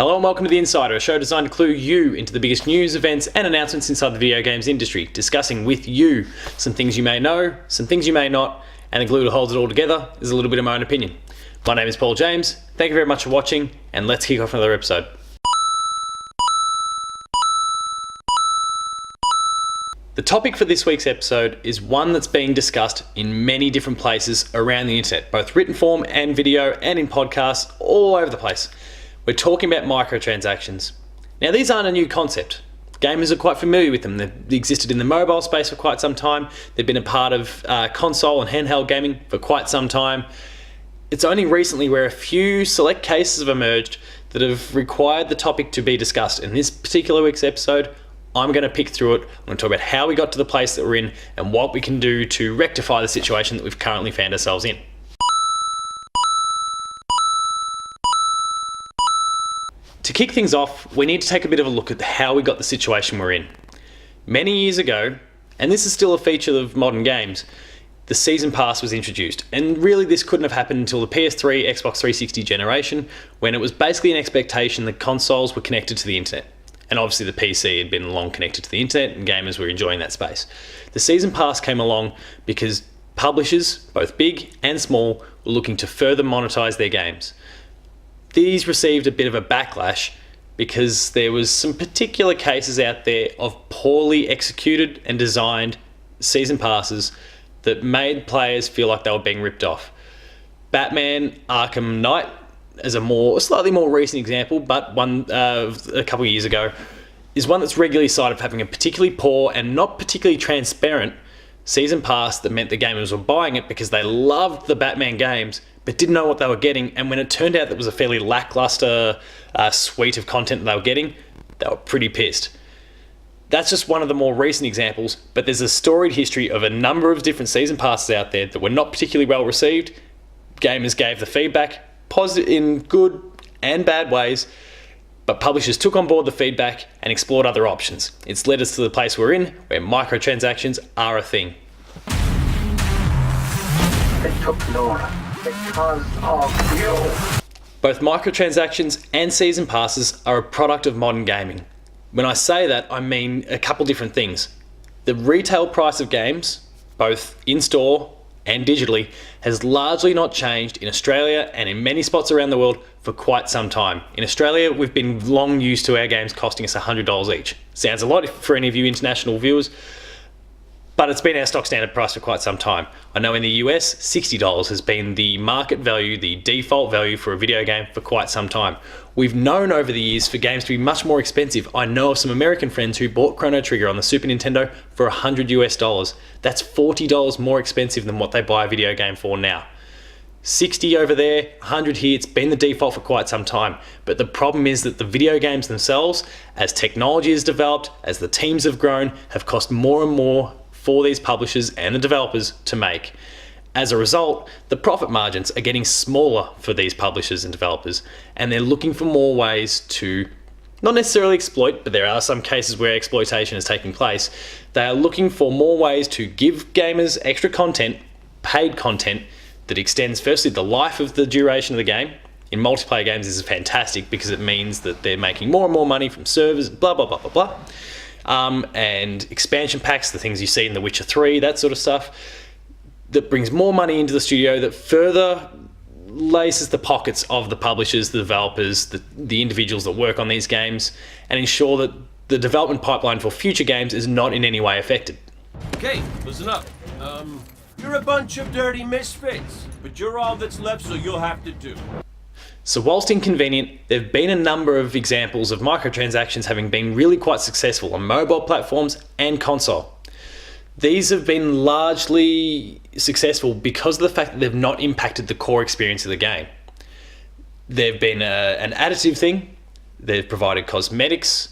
Hello and welcome to The Insider, a show designed to clue you into the biggest news, events and announcements inside the video games industry, discussing with you some things you may know, some things you may not, and the glue that holds it all together is a little bit of my own opinion. My name is Paul James, thank you very much for watching, and let's kick off another episode. The topic for this week's episode is one that's being discussed in many different places around the internet, both written form and video and in podcasts all over the place. We're talking about microtransactions. Now, these aren't a new concept. Gamers are quite familiar with them. They've existed in the mobile space for quite some time. They've been a part of console and handheld gaming for quite some time. It's only recently where a few select cases have emerged that have required the topic to be discussed. In this particular week's episode, I'm going to pick through it. I'm going to talk about how we got to the place that we're in and what we can do to rectify the situation that we've currently found ourselves in. To kick things off, we need to take a bit of a look at how we got the situation we're in. Many years ago, and this is still a feature of modern games, the Season Pass was introduced. And really this couldn't have happened until the PS3, Xbox 360 generation, when it was basically an expectation that consoles were connected to the internet. And obviously the PC had been long connected to the internet and gamers were enjoying that space. The Season Pass came along because publishers, both big and small, were looking to further monetize their games. These received a bit of a backlash because there was some particular cases out there of poorly executed and designed season passes that made players feel like they were being ripped off. Batman Arkham Knight, as a slightly more recent example, but one a couple of years ago, is one that's regularly cited for having a particularly poor and not particularly transparent season pass that meant the gamers were buying it because they loved the Batman games but didn't know what they were getting, and when it turned out that it was a fairly lackluster suite of content that they were getting, they were pretty pissed. That's just one of the more recent examples, but there's a storied history of a number of different season passes out there that were not particularly well received. Gamers gave the feedback, positive in good and bad ways, but publishers took on board the feedback and explored other options. It's led us to the place we're in, where microtransactions are a thing. They took Nora because of you. Both microtransactions and season passes are a product of modern gaming. When I say that, I mean a couple different things. The retail price of games, both in-store and digitally, has largely not changed in Australia and in many spots around the world for quite some time. In Australia, we've been long used to our games costing us $100 each. Sounds a lot for any of you international viewers, but it's been our stock standard price for quite some time. I know in the US, $60 has been the market value, the default value for a video game for quite some time. We've known over the years for games to be much more expensive. I know of some American friends who bought Chrono Trigger on the Super Nintendo for $100 US. That's $40 more expensive than what they buy a video game for now. 60 over there, 100 here, it's been the default for quite some time. But the problem is that the video games themselves, as technology has developed, as the teams have grown, have cost more and more for these publishers and the developers to make. As a result, the profit margins are getting smaller for these publishers and developers, and they're looking for more ways to not necessarily exploit, but there are some cases where exploitation is taking place. They are looking for more ways to give gamers extra content, paid content, that extends firstly the life of the duration of the game. In multiplayer games, this is fantastic because it means that they're making more and more money from servers, blah, blah, blah, blah, blah. And expansion packs, the things you see in The Witcher 3, that sort of stuff, that brings more money into the studio, that further laces the pockets of the publishers, the developers, the individuals that work on these games, and ensure that the development pipeline for future games is not in any way affected. Okay, listen up. You're a bunch of dirty misfits, but you're all that's left, so you'll have to do. So whilst inconvenient, there have been a number of examples of microtransactions having been really quite successful on mobile platforms and console. These have been largely successful because of the fact that they've not impacted the core experience of the game. They've been an additive thing, they've provided cosmetics,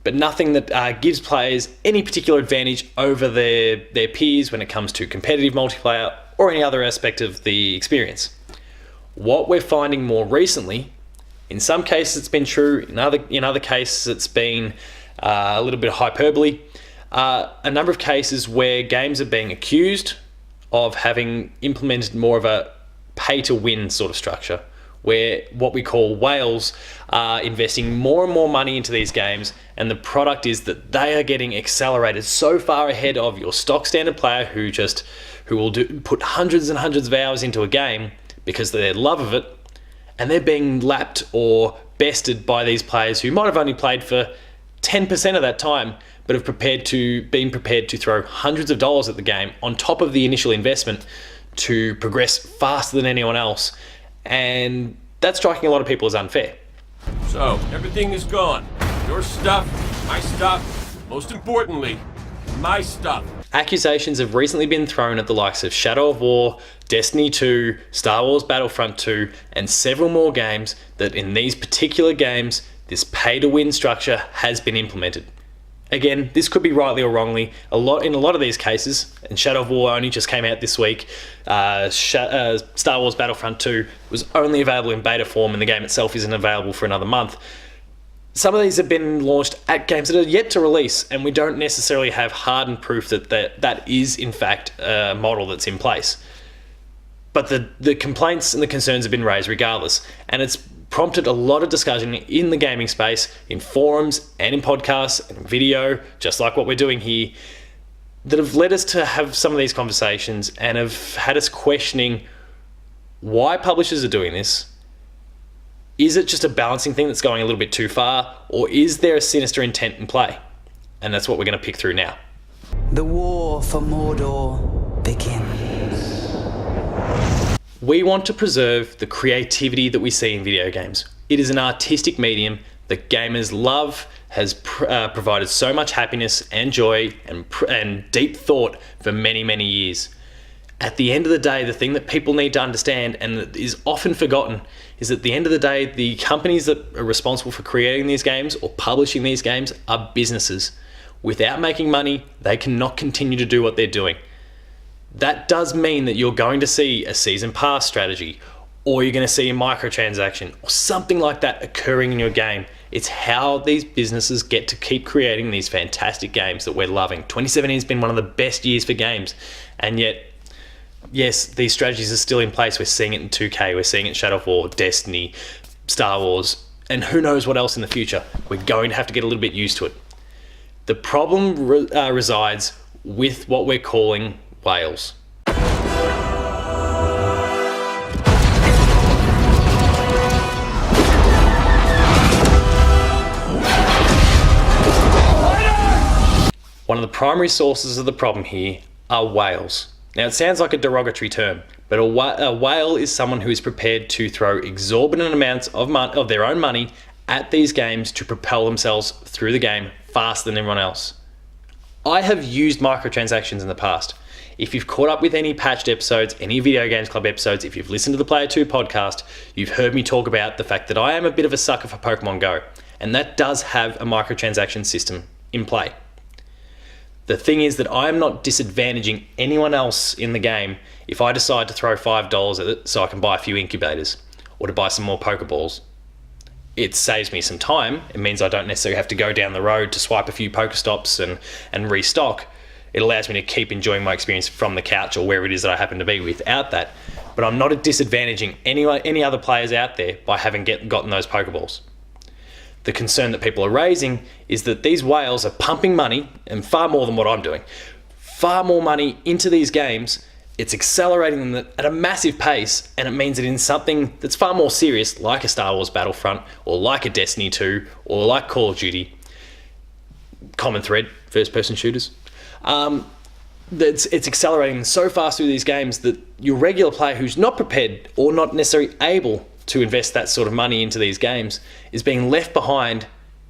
but nothing that gives players any particular advantage over their peers when it comes to competitive multiplayer or any other aspect of the experience. What we're finding more recently, in some cases it's been true, in other cases it's been a little bit of hyperbole, a number of cases where games are being accused of having implemented more of a pay-to-win sort of structure, where what we call whales are investing more and more money into these games, and the product is that they are getting accelerated so far ahead of your stock standard player who will put hundreds and hundreds of hours into a game because of their love of it, and they're being lapped or bested by these players who might have only played for 10% of that time, but have been prepared to throw hundreds of dollars at the game on top of the initial investment to progress faster than anyone else. And that's striking a lot of people as unfair. So, everything is gone. Your stuff, my stuff, most importantly, my stuff. Accusations have recently been thrown at the likes of Shadow of War, Destiny 2, Star Wars Battlefront 2, and several more games that in these particular games, this pay-to-win structure has been implemented. Again, this could be rightly or wrongly. In a lot of these cases, and Shadow of War only just came out this week, Star Wars Battlefront 2 was only available in beta form and the game itself isn't available for another month. Some of these have been launched at games that are yet to release, and we don't necessarily have hardened proof that is in fact a model that's in place. But the complaints and the concerns have been raised regardless, and it's prompted a lot of discussion in the gaming space, in forums and in podcasts and video, just like what we're doing here, that have led us to have some of these conversations and have had us questioning why publishers are doing this. Is it just a balancing thing that's going a little bit too far, or is there a sinister intent in play? And that's what we're going to pick through now. The war for Mordor begins. We want to preserve the creativity that we see in video games. It is an artistic medium that gamers love, has provided so much happiness and joy and deep thought for many, many years. At the end of the day, the thing that people need to understand, and that is often forgotten, is at the end of the day, the companies that are responsible for creating these games or publishing these games are businesses. Without making money, they cannot continue to do what they're doing. That does mean that you're going to see a season pass strategy, or you're going to see a microtransaction, or something like that occurring in your game. It's how these businesses get to keep creating these fantastic games that we're loving. 2017 has been one of the best years for games, and yet, yes, these strategies are still in place. We're seeing it in 2K, we're seeing it in Shadow of War, Destiny, Star Wars, and who knows what else in the future. We're going to have to get a little bit used to it. The problem resides with what we're calling whales. One of the primary sources of the problem here are whales. Now, it sounds like a derogatory term, but a whale is someone who is prepared to throw exorbitant amounts of their own money at these games to propel themselves through the game faster than everyone else. I have used microtransactions in the past. If you've caught up with any patched episodes, any Video Games Club episodes, if you've listened to the Player 2 podcast, you've heard me talk about the fact that I am a bit of a sucker for Pokemon Go, and that does have a microtransaction system in play. The thing is that I am not disadvantaging anyone else in the game if I decide to throw $5 at it so I can buy a few incubators or to buy some more Pokeballs. It saves me some time. It means I don't necessarily have to go down the road to swipe a few Pokestops and restock. It allows me to keep enjoying my experience from the couch or wherever it is that I happen to be without that. But I'm not disadvantaging any other players out there by having gotten those Pokeballs. The concern that people are raising is that these whales are pumping money, and far more than what I'm doing, far more money into these games. It's accelerating them at a massive pace, and it means that in something that's far more serious, like a Star Wars Battlefront, or like a Destiny 2, or like Call of Duty, common thread, first-person shooters, it's accelerating so fast through these games that your regular player who's not prepared or not necessarily able to invest that sort of money into these games is being left behind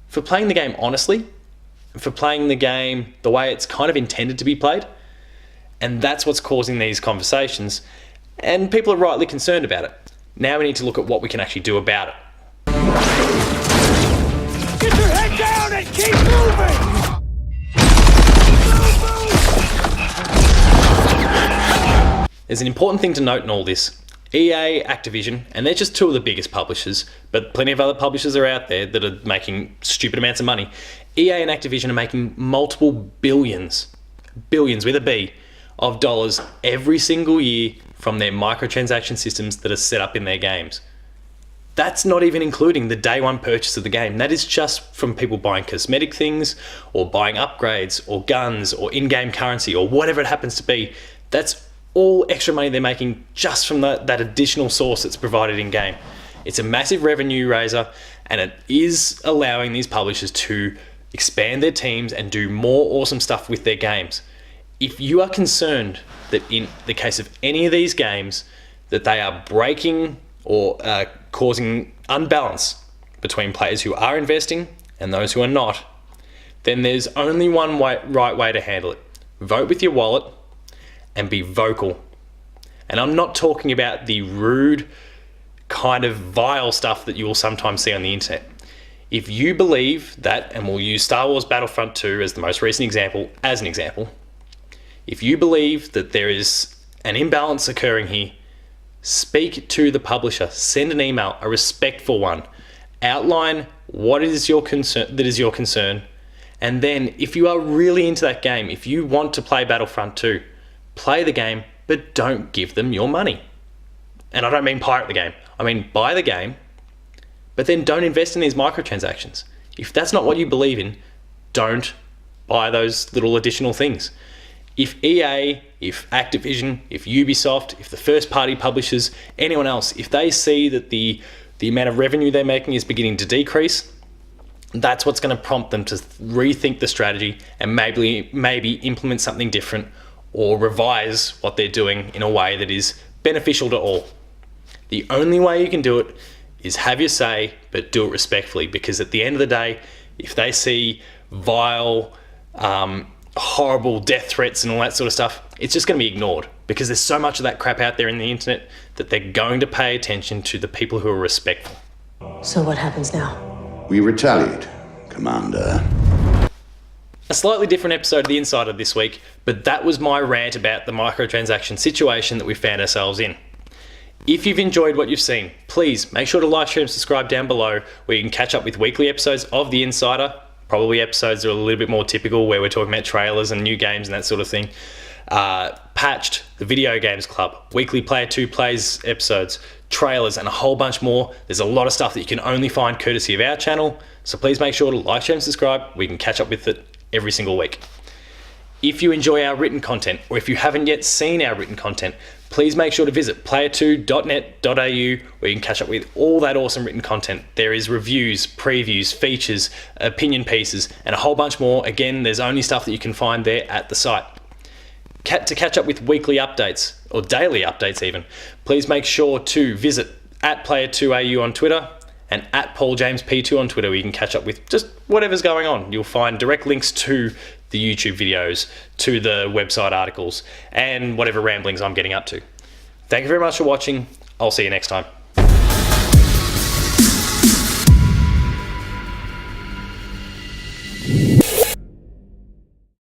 for playing the game honestly, for playing the game the way it's kind of intended to be played. And that's what's causing these conversations, and people are rightly concerned about it. Now we need to look at what we can actually do about it. Get your head down and keep moving! There's an important thing to note in all this. EA, Activision, and they're just two of the biggest publishers, but plenty of other publishers are out there that are making stupid amounts of money. EA and Activision are making multiple billions with a B, of dollars every single year from their microtransaction systems that are set up in their games. That's not even including the day one purchase of the game. That is just from people buying cosmetic things or buying upgrades or guns or in-game currency or whatever it happens to be. That's all extra money they're making just from that additional source that's provided in-game. It's a massive revenue raiser, and it is allowing these publishers to expand their teams and do more awesome stuff with their games. If you are concerned that in the case of any of these games that they are breaking or causing unbalance between players who are investing and those who are not, then there's only one right way to handle it. Vote with your wallet and be vocal. And I'm not talking about the rude, kind of vile stuff that you will sometimes see on the internet. If you believe that, and we'll use Star Wars Battlefront 2 as the most recent example, if you believe that there is an imbalance occurring here, speak to the publisher, send an email, a respectful one, outline what is your concern, and then if you are really into that game, if you want to play Battlefront 2, play the game, but don't give them your money. And I don't mean pirate the game, I mean buy the game, but then don't invest in these microtransactions. If that's not what you believe in, don't buy those little additional things. If EA, if Activision, if Ubisoft, if the first party publishers, anyone else, if they see that the amount of revenue they're making is beginning to decrease, that's what's going to prompt them to rethink the strategy and maybe implement something different or revise what they're doing in a way that is beneficial to all. The only way you can do it is have your say, but do it respectfully, because at the end of the day, if they see vile, horrible death threats and all that sort of stuff, it's just going to be ignored, because there's so much of that crap out there in the internet that they're going to pay attention to the people who are respectful. So what happens now? We retaliate, Commander. A slightly different episode of The Insider this week, but that was my rant about the microtransaction situation that we found ourselves in. If you've enjoyed what you've seen, please make sure to like, share and subscribe down below, where you can catch up with weekly episodes of The Insider, probably episodes that are a little bit more typical, where we're talking about trailers and new games and that sort of thing. Patched, the Video Games Club, weekly Player 2 Plays episodes, trailers, and a whole bunch more. There's a lot of stuff that you can only find courtesy of our channel, so please make sure to like, share and subscribe. We can catch up with it every single week. If you enjoy our written content, or if you haven't yet seen our written content, please make sure to visit player2.net.au, where you can catch up with all that awesome written content. There is reviews, previews, features, opinion pieces, and a whole bunch more. Again, there's only stuff that you can find there at the site. To catch up with weekly updates, or daily updates even, please make sure to visit @player2au on Twitter and @PaulJamesP2 on Twitter, where you can catch up with just whatever's going on. You'll find direct links to the YouTube videos, to the website articles, and whatever ramblings I'm getting up to. Thank you very much for watching. I'll see you next time.